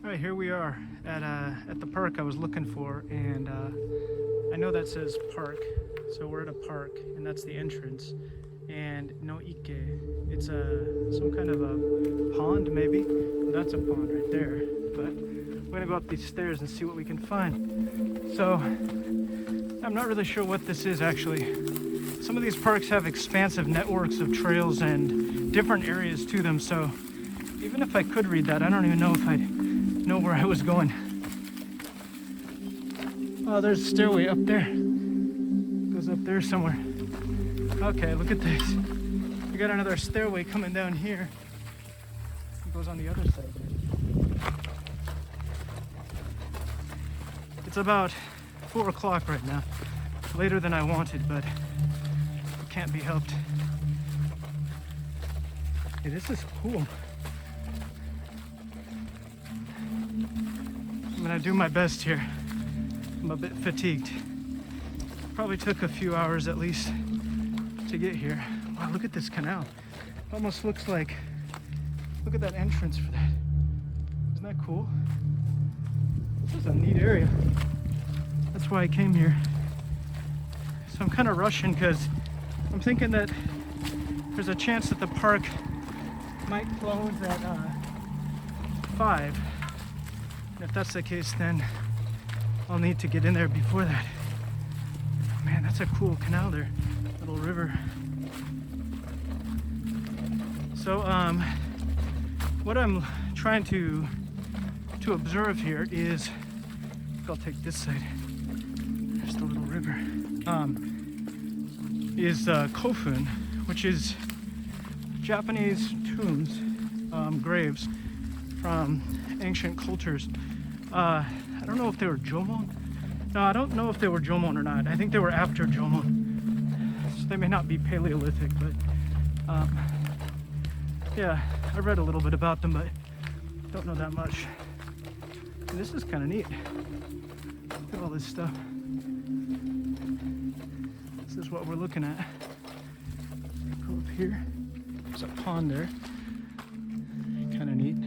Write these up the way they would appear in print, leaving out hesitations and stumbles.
Right, here we are at the park I was looking for, and I know that says park, so we're at a park, and that's the entrance. And no ike, it's some kind of a pond maybe. That's a pond right there. But we're gonna go up these stairs and see what we can find. So I'm not really sure what this is actually. Some of these parks have expansive networks of trails and different areas to them, so even if I could read that, I don't even know if I'd know where I was going. Oh, there's a stairway up there. It goes up there somewhere. Okay, look at this. We got another stairway coming down here. It goes on the other side there. It's about 4 o'clock right now. Later than I wanted, but it can't be helped. Hey, this is cool. I'm gonna do my best here. I'm a bit fatigued. Probably took a few hours at least to get here. Wow, look at this canal. It almost looks like, look at that entrance for that. Isn't that cool? This is a neat area. That's why I came here. So I'm kind of rushing because I'm thinking that there's a chance that the park might close at 5. And if that's the case, then I'll need to get in there before that. Oh man, that's a cool canal there. Little river. So what I'm trying to observe here is, I'll take this side. There's the little river. Is Kofun, which is Japanese tombs, graves from ancient cultures. I don't know if they were Jomon. No, I don't know if they were Jomon or not. I think they were after Jomon. So they may not be Paleolithic, but yeah, I read a little bit about them, but don't know that much. And this is kind of neat. Look at all this stuff. This is what we're looking at. Go up here. There's a pond there. Kind of neat. And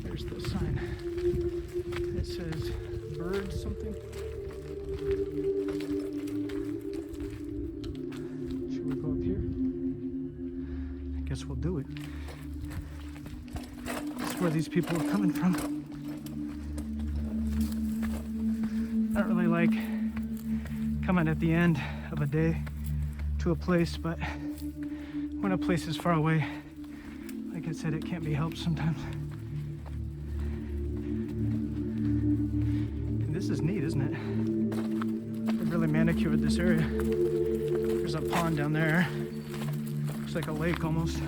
there's the sign. It says bird something. Should we go up here? I guess we'll do it. That's where these people are coming from. I don't really like coming at the end of a day to a place, but when a place is far away, like I said, it can't be helped sometimes. And this is neat, isn't it? They really manicured this area. There's a pond down there. Looks like a lake almost.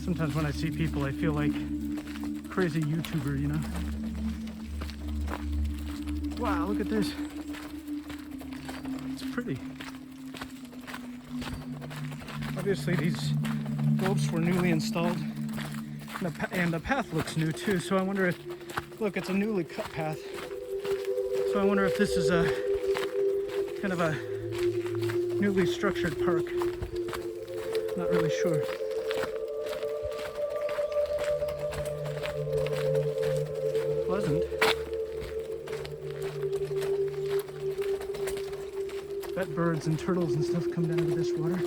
Sometimes when I see people, I feel like a crazy YouTuber, you know? Wow, look at this. It's pretty. Obviously, these bulbs were newly installed. And the path looks new too, so I wonder if, look, it's a newly cut path. So I wonder if this is a kind of a newly structured park. Not really sure. Pleasant. Bet birds and turtles and stuff come down to this water.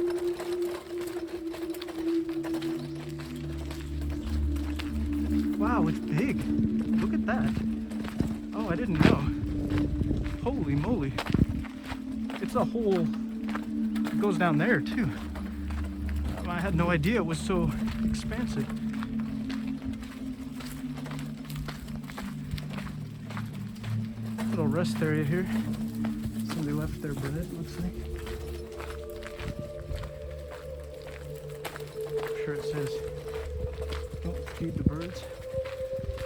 Wow, it's big. Look at that. Oh, I didn't know. Holy moly. It's a whole, it goes down there too. I had no idea it was so expansive. Little rest area here. Somebody left their bread, looks like. I'm sure it says, don't feed the birds.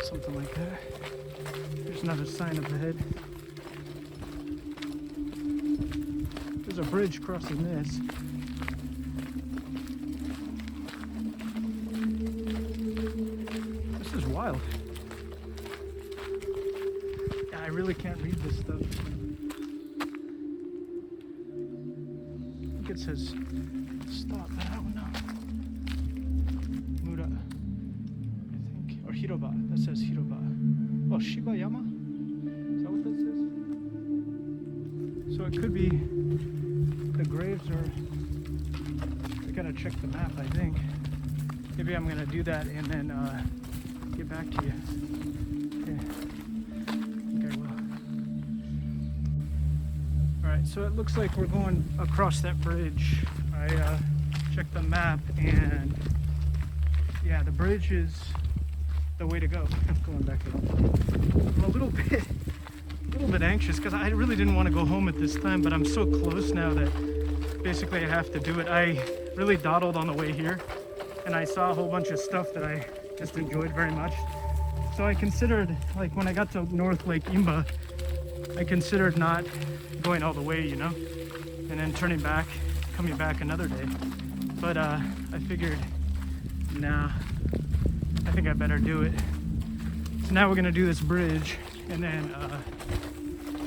Something like that. There's another sign up ahead. There's a bridge crossing this. This is wild. I really can't read this stuff. says stop, but I don't know. Mura, I think, or Hiroba. That says Hiroba. Oh, Shiba Yama? Is that what that says? So it could be the graves are. I gotta check the map, I think. Maybe I'm gonna do that and then get back to you. Yeah, I think I will. Alright, so it looks like we're going across that bridge. I checked the map and yeah, the bridge is the way to go. I'm going back up. I'm a little bit anxious because I really didn't want to go home at this time, but I'm so close now that basically I have to do it. I really dawdled on the way here and I saw a whole bunch of stuff that I just enjoyed very much. So I considered, like when I got to North Lake Inba, I considered not going all the way, you know, and then coming back another day. But I figured, nah, I think I better do it. So now we're gonna do this bridge and then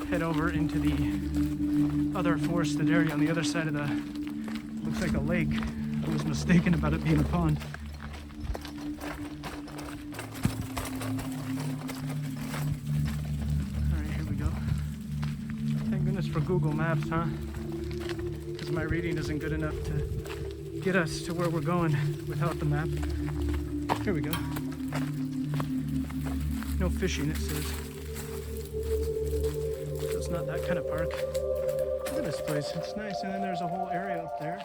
head over into the other forested area on the other side of the, looks like a lake. I was mistaken about it being a pond. Alright, here we go. Thank goodness for Google Maps, huh? Because my reading isn't good enough to get us to where we're going without the map. Here we go. No fishing, it says. So it's not that kind of park. Look at this place, it's nice. And then there's a whole area up there.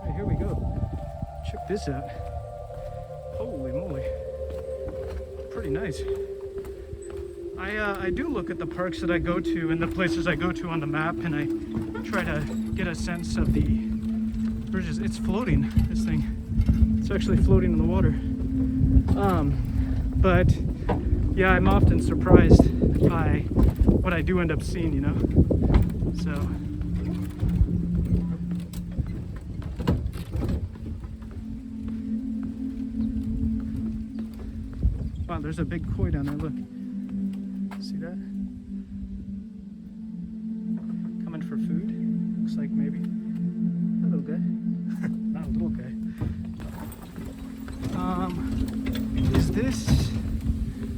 Right, here we go. Check this out. Holy moly. Pretty nice. I do look at the parks that I go to and the places I go to on the map, and I try to get a sense of the bridges. It's floating, this thing. It's actually floating in the water. But yeah, I'm often surprised by what I do end up seeing, you know? So. Wow, there's a big koi down there, look. See that? Coming for food? Looks like maybe. A little guy. Not a little guy. Is this?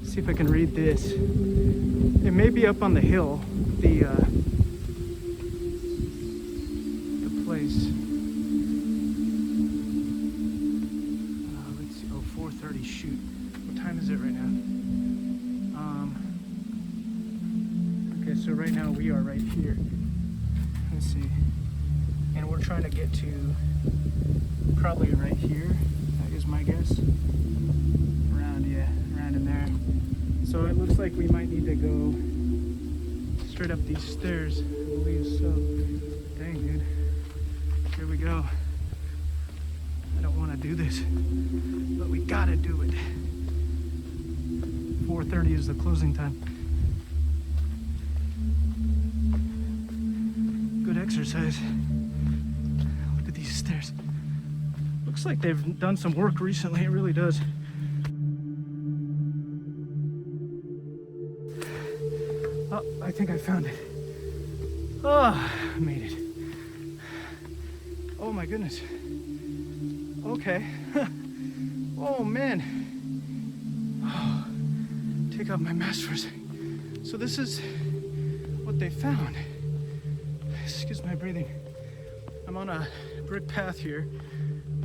See if I can read this. It may be up on the hill. The place. Let's see. Oh, 4:30. Shoot. What time is it right now? Okay, so right now we are right here. Let's see. And we're trying to get to probably right here. That is my guess. Around in there. So it looks like we might need to go straight up these stairs. I believe so. Dang, dude. Here we go. I don't want to do this, but we gotta do it. 4:30 is the closing time. Good exercise. Look at these stairs. Looks like they've done some work recently. It really does. Oh, I think I found it. Oh, I made it. Oh my goodness. Okay. Oh man. Oh, take off my mask for a second. So this is what they found. Excuse my breathing. I'm on a brick path here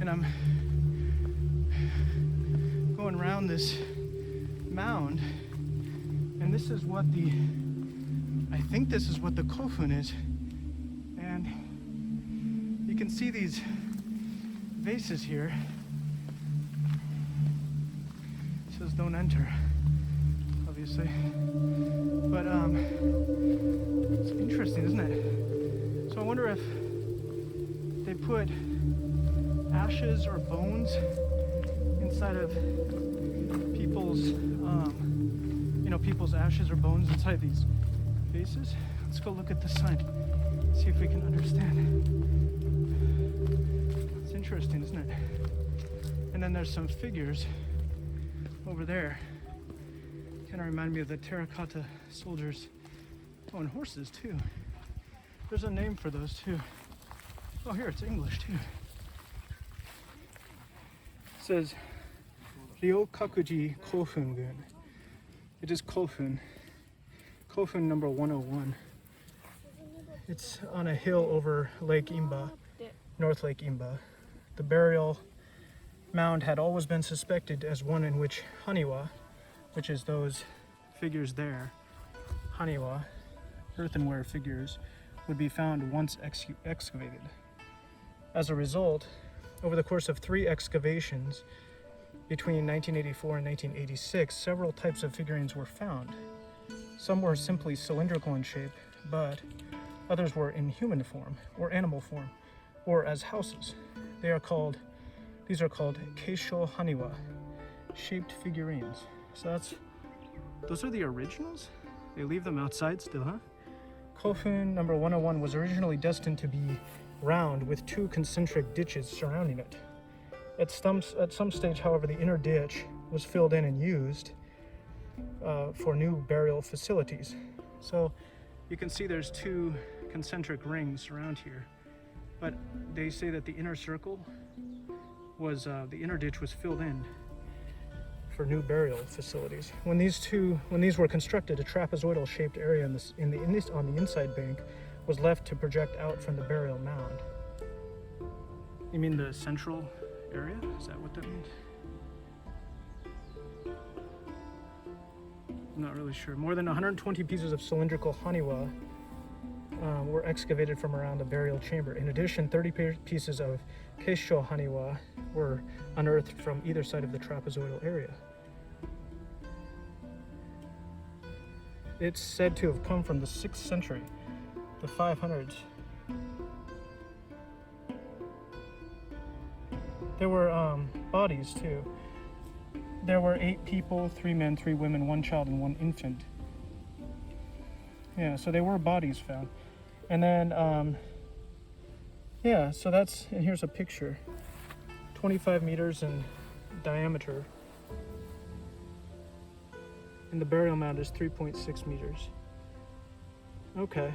and I'm going around this mound, and this is what I think this is what the Kofun is. And you can see these vases here. It says don't enter, obviously. But it's interesting, isn't it? So I wonder if they put ashes or bones inside of people's, people's ashes or bones inside these vases. Let's go look at the sign, see if we can understand. It's interesting, isn't it? And then there's some figures over there. Kind of remind me of the terracotta soldiers. Oh, and horses too. There's a name for those too. Oh, here it's English too. It says Ryūgakuji Kofun Gun. It is Kofun. Kofun number 101. It's on a hill over Lake Inba, North Lake Inba. The burial mound had always been suspected as one in which haniwa, which is those figures there, haniwa, earthenware figures, would be found once excavated. As a result, over the course of 3 excavations between 1984 and 1986, several types of figurines were found. Some were simply cylindrical in shape, but others were in human form or animal form, or as houses. These are called keisho haniwa, shaped figurines. So those are the originals? They leave them outside still, huh? Kofun number 101 was originally destined to be round with 2 concentric ditches surrounding it. At some stage, however, the inner ditch was filled in and used for new burial facilities. So you can see there's 2 concentric rings around here, but they say that the inner circle was, the inner ditch was filled in for new burial facilities. When these were constructed, a trapezoidal shaped area on the inside bank was left to project out from the burial mound. You mean the central area? Is that what that means? I'm not really sure. More than 120 pieces of cylindrical haniwa were excavated from around the burial chamber. In addition, 30 pieces of keisho haniwa were unearthed from either side of the trapezoidal area. It's said to have come from the 6th century, the 500s. There were bodies too. There were 8 people, 3 men, 3 women, 1 child, and 1 infant. Yeah, so there were bodies found. And then, yeah, so and here's a picture. 25 meters in diameter. And the burial mound is 3.6 meters. Okay.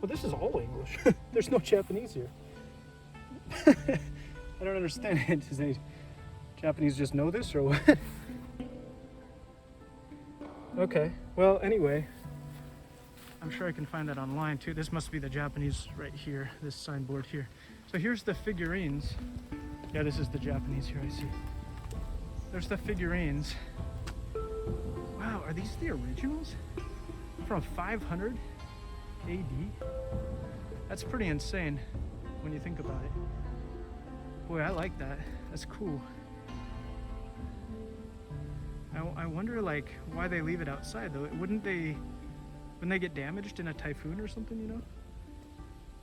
Well, this is all English. There's no Japanese here. I don't understand it. Does any Japanese just know this or what? Okay. Well, anyway, I'm sure I can find that online too. This must be the Japanese right here, this signboard here. So here's the figurines. Yeah, this is the Japanese here, I see. There's the figurines. Wow, are these the originals? From 500 AD? That's pretty insane when you think about it. Boy, I like that. That's cool. I wonder, like, why they leave it outside though. Wouldn't they get damaged in a typhoon or something, you know?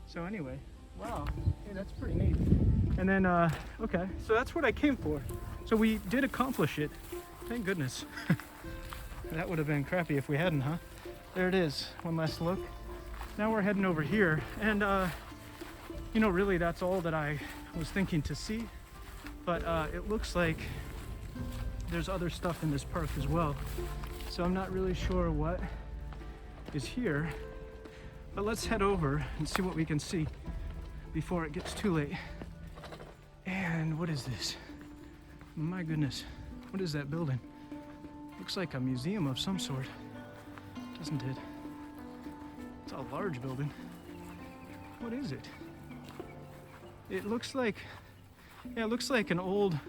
So anyway, wow, hey, that's pretty neat. And then, okay, so that's what I came for. So we did accomplish it. Thank goodness. That would have been crappy if we hadn't, huh? There it is, one last look. Now we're heading over here, and you know, really that's all that I was thinking to see. But it looks like there's other stuff in this park as well. So I'm not really sure what is here, but let's head over and see what we can see before it gets too late. And what is this? My goodness, what is that building? Looks like a museum of some sort, doesn't it? It's a large building. What is it? It looks like, yeah, it looks like an old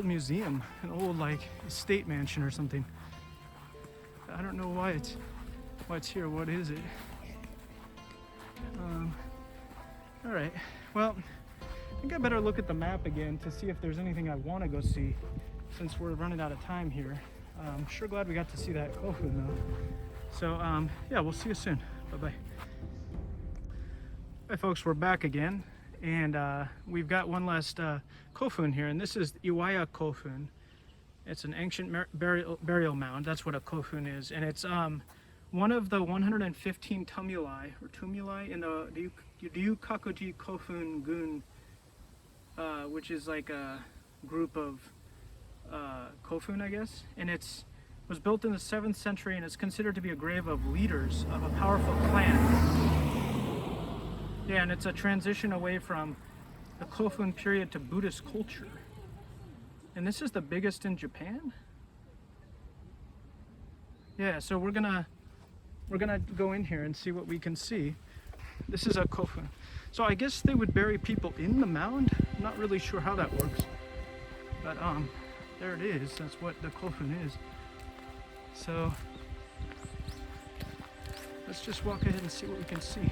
museum, an old like estate mansion or something. I don't know why it's here. What is it? All right. Well, I think I better look at the map again to see if there's anything I want to go see, since we're running out of time here. I'm sure glad we got to see that Kofun though. So yeah, we'll see you soon. Bye-bye. Hi folks, we're back again, and we've got one last Kofun here, and this is Iwaya Kofun. It's an ancient burial mound. That's what a Kofun is, and it's one of the 115 tumuli in the Ryūgakuji Kofun Gun, which is like a group of Kofun, I guess, and was built in the 7th century, and it's considered to be a grave of leaders of a powerful clan. Yeah, and it's a transition away from the Kofun period to Buddhist culture. And this is the biggest in Japan? Yeah, so we're gonna go in here and see what we can see. This is a Kofun. So I guess they would bury people in the mound. I'm not really sure how that works. But there it is. That's what the Kofun is. So let's just walk ahead and see what we can see.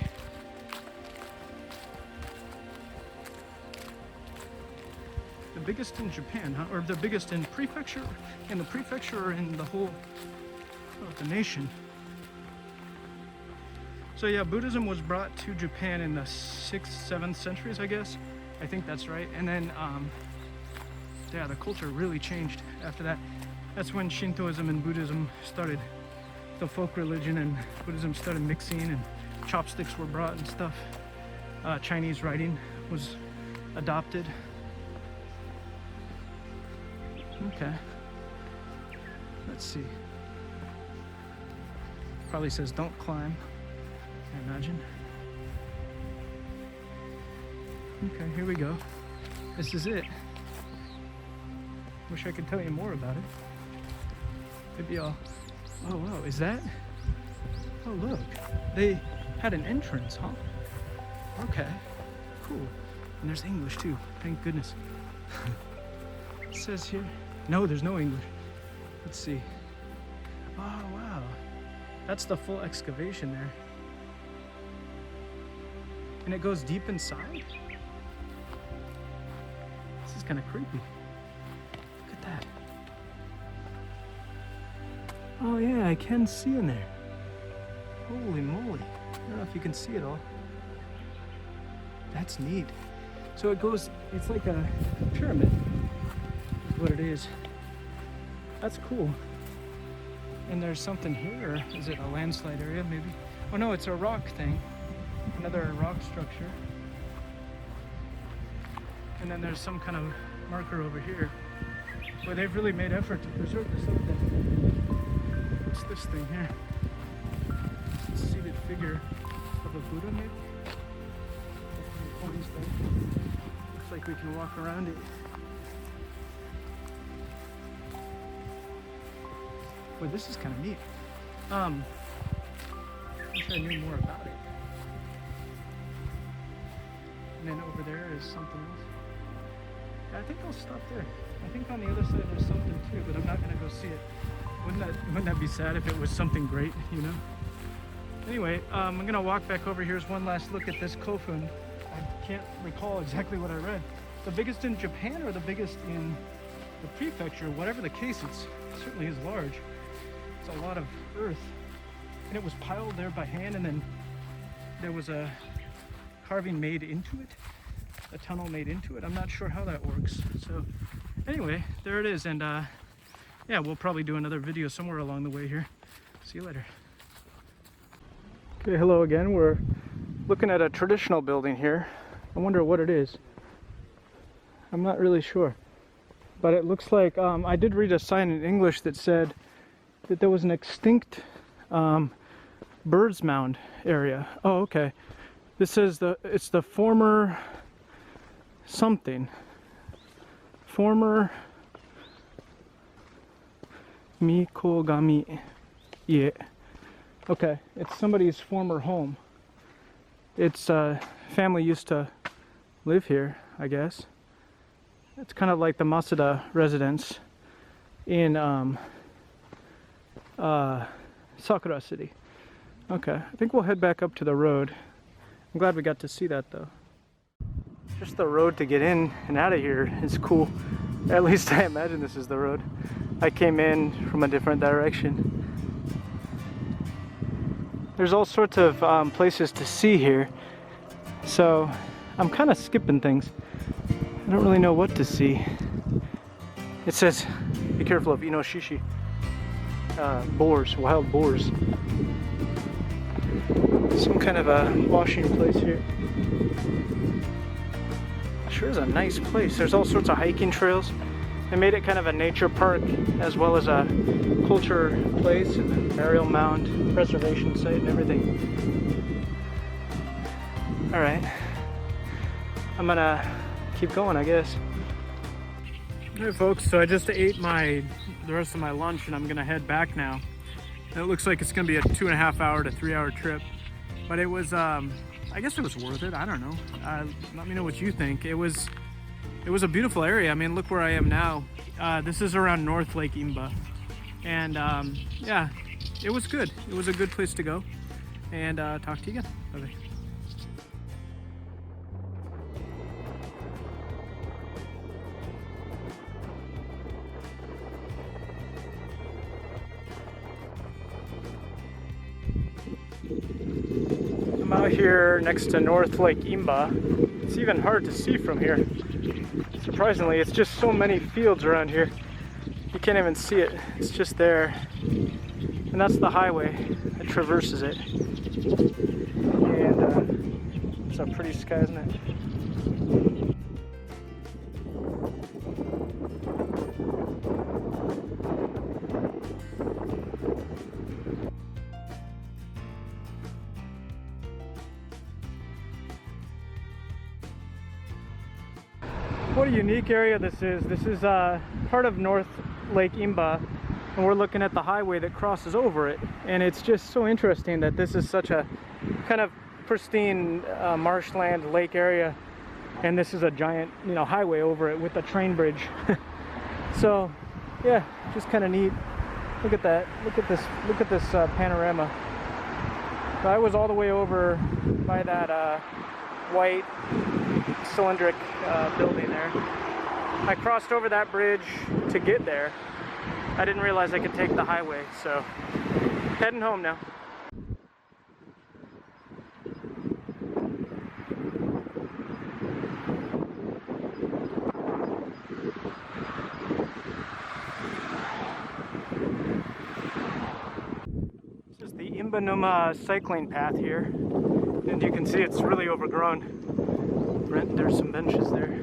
The biggest in Japan, huh? Or the biggest in prefecture? In the prefecture or in the whole of the nation? So yeah, Buddhism was brought to Japan in the 6th, 7th centuries, I guess. I think that's right. And then, yeah, the culture really changed after that. That's when Shintoism and Buddhism started, the folk religion, and Buddhism started mixing, and chopsticks were brought and stuff. Chinese writing was adopted. Okay. Let's see. Probably says don't climb, I imagine. Okay, here we go. This is it. Wish I could tell you more about it. Maybe I'll... Oh wow, is that? Oh look, they had an entrance, huh? Okay, cool. And there's English too, thank goodness. It says here... No, there's no English. Let's see. Oh wow, that's the full excavation there. And it goes deep inside? This is kind of creepy. Look at that. Oh yeah, I can see in there. Holy moly. I don't know if you can see it all. That's neat. So it goes, it's like a pyramid, is what it is. That's cool. And there's something here, or is it a landslide area maybe? Oh no, it's a rock thing. Another rock structure. And then there's some kind of marker over here where they've really made effort to preserve this up there. What's this thing here? It's a seated figure of a Buddha maybe? Looks like we can walk around it. Boy, this is kind of neat. I wish I knew more about it. And then over there is something else. Yeah, I think I'll stop there. I think on the other side there's something too, but I'm not gonna go see it. Wouldn't that be sad if it was something great, you know? Anyway, I'm gonna walk back over. Here's one last look at this Kofun. I can't recall exactly what I read. The biggest in Japan or the biggest in the prefecture, whatever the case, it certainly is large. It's a lot of earth. And it was piled there by hand, and then there was a carving made into it, a tunnel made into it. I'm not sure how that works. So anyway, there it is. And yeah, we'll probably do another video somewhere along the way here. See you later. Okay, hello again. We're looking at a traditional building here. I wonder what it is. I'm not really sure, but it looks like I did read a sign in English that said that there was an extinct birds mound area. Oh, okay. This says it's the former something. Former Mikogami. Yeah. Okay, it's somebody's former home. Its family used to live here, I guess. It's kind of like the Masada residence in Sakura City. Okay, I think we'll head back up to the road. I'm glad we got to see that though. Just the road to get in and out of here is cool. At least I imagine this is the road. I came in from a different direction. There's all sorts of places to see here, so I'm kind of skipping things. I don't really know what to see. It says, be careful of inoshishi, boars, wild boars. Some kind of a washing place here. Sure is a nice place. There's all sorts of hiking trails. They made it kind of a nature park as well as a culture place and a burial mound preservation site and everything. All right, I'm gonna keep going, I guess. All right, folks, so I just ate the rest of my lunch and I'm gonna head back now. And it looks like it's gonna be a 2.5 hour to 3 hour trip, but it was, I guess it was worth it. I don't know. Let me know what you think. It was a beautiful area. I mean, look where I am now. This is around North Lake Inba. And yeah, it was good. It was a good place to go. And talk to you again. Bye-bye. I'm out here next to North Lake Inba. It's even hard to see from here. Surprisingly, it's just so many fields around here. You can't even see it. It's just there. And that's the highway that traverses it. And it's a pretty sky, isn't it? What a unique area this is. This is part of North Lake Inba, and we're looking at the highway that crosses over it. And it's just so interesting that this is such a kind of pristine marshland lake area, and this is a giant, you know, highway over it with a train bridge. So yeah, just kind of neat. Look at that. Look at this panorama. So I was all the way over by that white cylindric building there. I crossed over that bridge to get there. I didn't realize I could take the highway, so heading home now. This is the Inba no cycling path here, and you can see it's really overgrown. There's some benches there.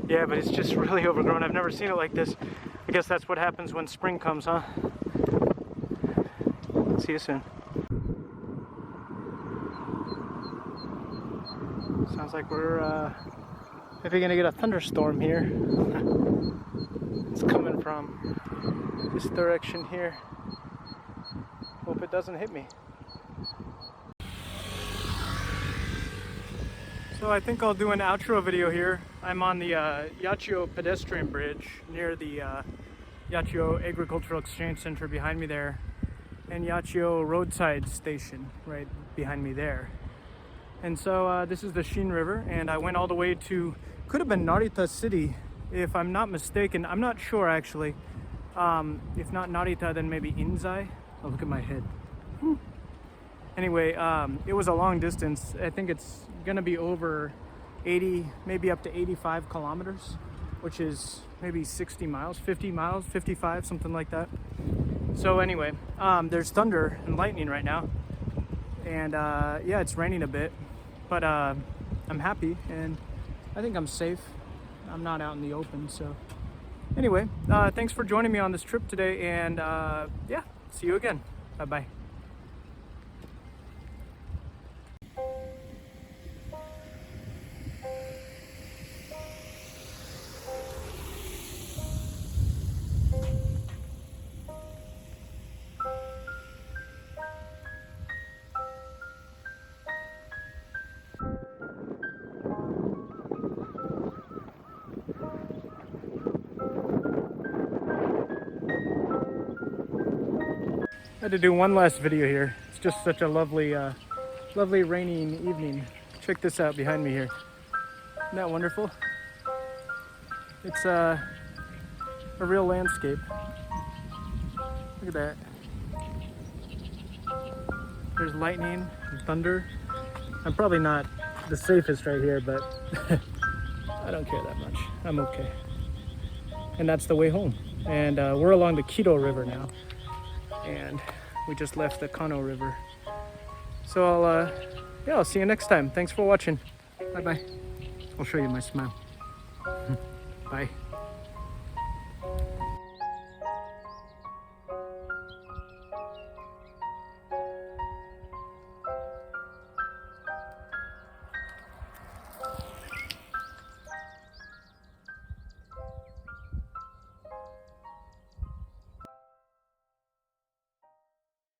Yeah, but it's just really overgrown. I've never seen it like this. I guess that's what happens when spring comes, huh? See you soon. Sounds like we're maybe gonna get a thunderstorm here. It's coming from this direction here. Hope it doesn't hit me. So I think I'll do an outro video here. I'm on the Yachio pedestrian bridge near the Yachio Agricultural Exchange Center behind me there, and Yachio roadside station right behind me there. And so this is the Shin River, and I went all the way to, could have been Narita City if I'm not mistaken. I'm not sure actually. If not Narita, then maybe Inzai. Oh, look at my head. Anyway, it was a long distance. I think it's gonna be over 80, maybe up to 85 kilometers, which is maybe 60 miles, 50 miles, 55, something like that. So anyway, there's thunder and lightning right now. And yeah, it's raining a bit, but I'm happy and I think I'm safe. I'm not out in the open, so. Anyway, thanks for joining me on this trip today, and yeah, see you again. Bye-bye. I had to do one last video here. It's just such a lovely, lovely raining evening. Check this out behind me here. Isn't that wonderful? It's a real landscape. Look at that. There's lightning and thunder. I'm probably not the safest right here, but I don't care that much. I'm okay. And that's the way home. And we're along the Kido River now. And we just left the Kano River. So I'll see you next time. Thanks for watching. Bye bye. I'll show you my smile. Bye.